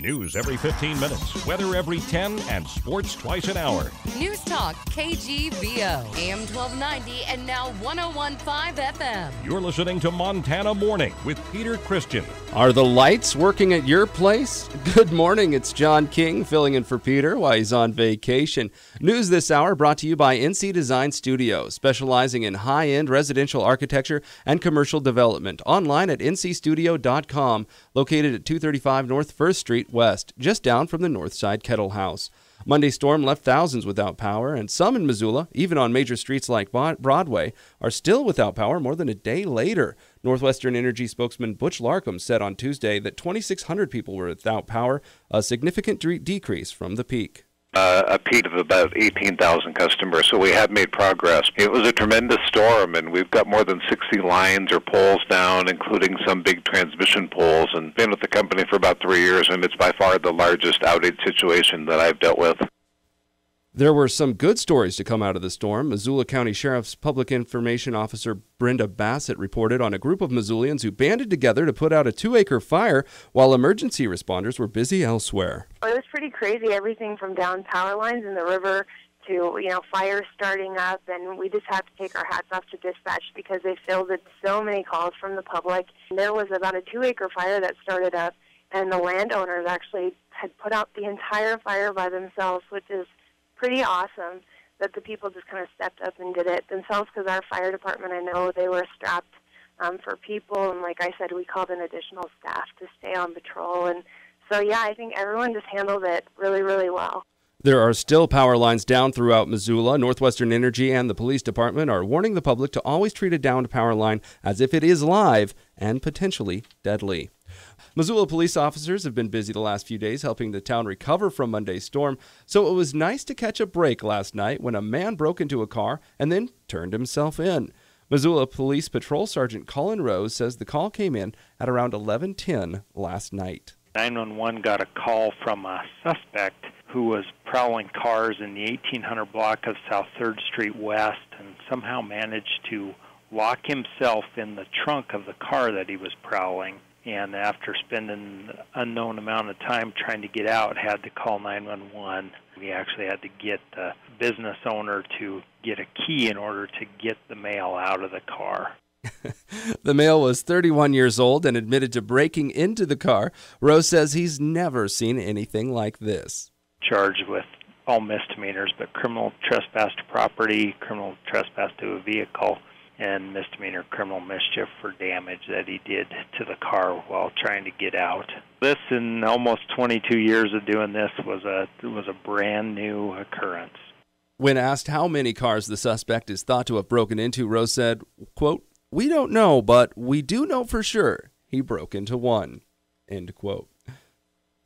News every 15 minutes, weather every 10, and sports twice an hour. Newstalk, KGVO, AM 1290 and now 101.5 FM. You're listening to Montana Morning with Peter Christian. Are the lights working at your place? Good morning, it's John King filling in for Peter while he's on vacation. News this hour brought to you by NC Design Studio, specializing in high-end residential architecture and commercial development. Online at ncstudio.com, located at 235 North 1st Street West, just down from the Northside Kettle House. Monday's storm left thousands without power, and some in Missoula, even on major streets like Broadway, are still without power more than a day later. Northwestern Energy spokesman Butch Larkham said on Tuesday that 2,600 people were without power, a significant decrease from the peak. A peak of about 18,000 customers, so we have made progress. It was a tremendous storm, and we've got more than 60 lines or poles down, including some big transmission poles, and been with the company for about 3 years, and it's by far the largest outage situation that I've dealt with. There were some good stories to come out of the storm. Missoula County Sheriff's Public Information Officer Brenda Bassett reported on a group of Missoulians who banded together to put out a 2-acre fire while emergency responders were busy elsewhere. It was pretty crazy, everything from down power lines in the river to, fires starting up, and we just have to take our hats off to dispatch because they fielded so many calls from the public. There was about a 2-acre fire that started up, and the landowners actually had put out the entire fire by themselves, which is pretty awesome that the people just kind of stepped up and did it themselves, because our fire department, I know they were strapped for people, and like I said, we called in additional staff to stay on patrol. And so, yeah, I think everyone just handled it really, really well. There are still power lines down throughout Missoula. Northwestern Energy and the police department are warning the public to always treat a downed power line as if it is live and potentially deadly. Missoula police officers have been busy the last few days helping the town recover from Monday's storm, so it was nice to catch a break last night when a man broke into a car and then turned himself in. Missoula Police Patrol Sergeant Colin Rose says the call came in at around 11:10 last night. 911 got a call from a suspect who was prowling cars in the 1800 block of South 3rd Street West and somehow managed to lock himself in the trunk of the car that he was prowling. And after spending an unknown amount of time trying to get out, had to call 911. We actually had to get the business owner to get a key in order to get the male out of the car. The male was 31 years old and admitted to breaking into the car. Rose says he's never seen anything like this. Charged with all misdemeanors, but criminal trespass to property, criminal trespass to a vehicle, and misdemeanor criminal mischief for damage that he did to the car while trying to get out. This, in almost 22 years of doing this, was a brand new occurrence. When asked how many cars the suspect is thought to have broken into, Rose said, quote, "We don't know, but we do know for sure he broke into one," end quote.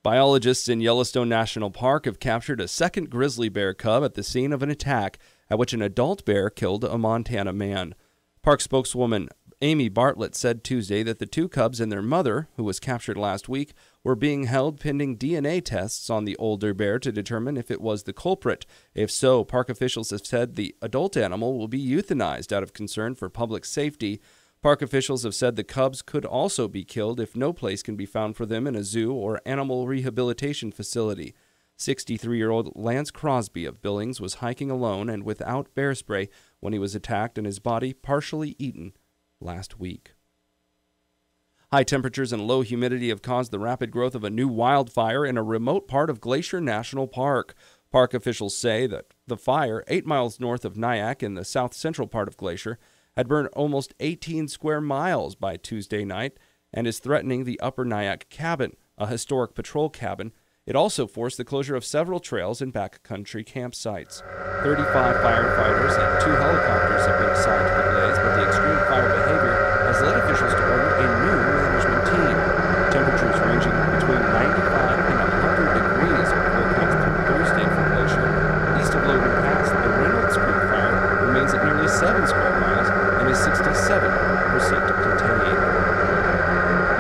Biologists in Yellowstone National Park have captured a second grizzly bear cub at the scene of an attack at which an adult bear killed a Montana man. Park spokeswoman Amy Bartlett said Tuesday that the two cubs and their mother, who was captured last week, were being held pending DNA tests on the older bear to determine if it was the culprit. If so, park officials have said the adult animal will be euthanized out of concern for public safety. Park officials have said the cubs could also be killed if no place can be found for them in a zoo or animal rehabilitation facility. 63-year-old Lance Crosby of Billings was hiking alone and without bear spray when he was attacked and his body partially eaten last week. High temperatures and low humidity have caused the rapid growth of a new wildfire in a remote part of Glacier National Park. Park officials say that the fire, 8 miles north of Nyack in the south-central part of Glacier, had burned almost 18 square miles by Tuesday night and is threatening the Upper Nyack Cabin, a historic patrol cabin. It also forced the closure of several trails and backcountry campsites. 35 firefighters and 2 helicopters have been assigned to the blaze, but the extreme fire behavior has led officials to order a new management team. Temperatures ranging between 95 and 100 degrees are forecast through Thursday for Glacier. East of Logan Pass, the Reynolds Creek fire remains at nearly 7 square miles and is 67% contained.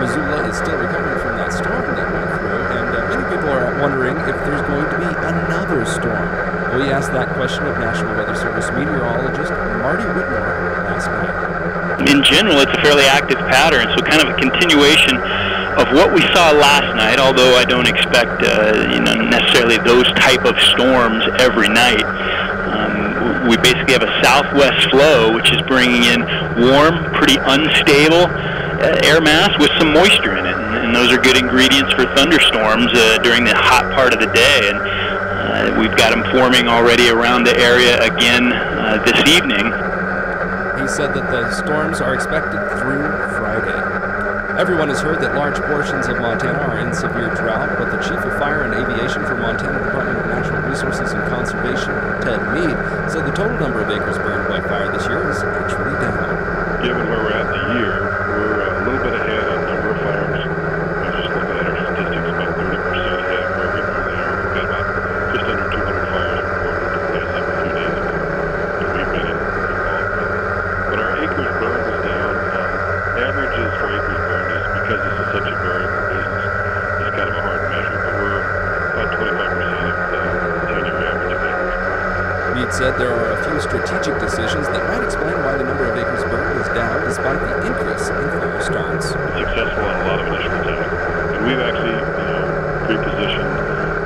Missoula is still recovering from that storm that went through, and many people are wondering if there's going to be another storm. We asked that question of National Weather Service meteorologist Marty Whitmore last night. In general, it's a fairly active pattern, so kind of a continuation of what we saw last night, although I don't expect necessarily those type of storms every night. We basically have a southwest flow, which is bringing in warm, pretty unstable air mass with some moisture in it, and those are good ingredients for thunderstorms during the hot part of the day. And we've got them forming already around the area again this evening. He said that the storms are expected through Friday. Everyone has heard that large portions of Montana are in severe drought, but the Chief of Fire and Aviation for Montana Department of Natural Resources and Conservation, Ted Mead, said the total number of acres burned by fire this year is actually down. Given where we're at in the year, we're a little bit ahead on the number of fires. I was just looking at our statistics, about 30% ahead of where we normally are. We've got about just under 200 fires reported as of a few days ago that we've been involved with. But our acres burned is down. Averages for acres burned is, because this is such a variable business, is kind of a hard measure, but we're about 25% of the 10-year average of acres burned. Mead said there are a few strategic decisions that might explain why the number of acres burned is down despite the increase in fire starts. Successful on a lot of initial attack. And we've actually, pre-positioned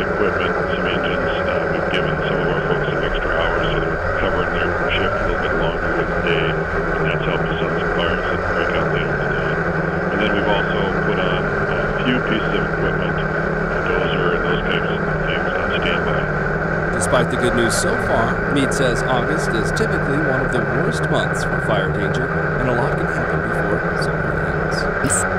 equipment, some engines. We've given some of our folks some extra hours so they're covering their shift a little bit longer in the day, and that's helped us on some fires that break out later in the day. And then we've also put on a few pieces of equipment, a dozer and those kinds of things on standby. Despite the good news so far, Mead says August is typically one of the worst months for fire danger, and a lot can happen before summer ends.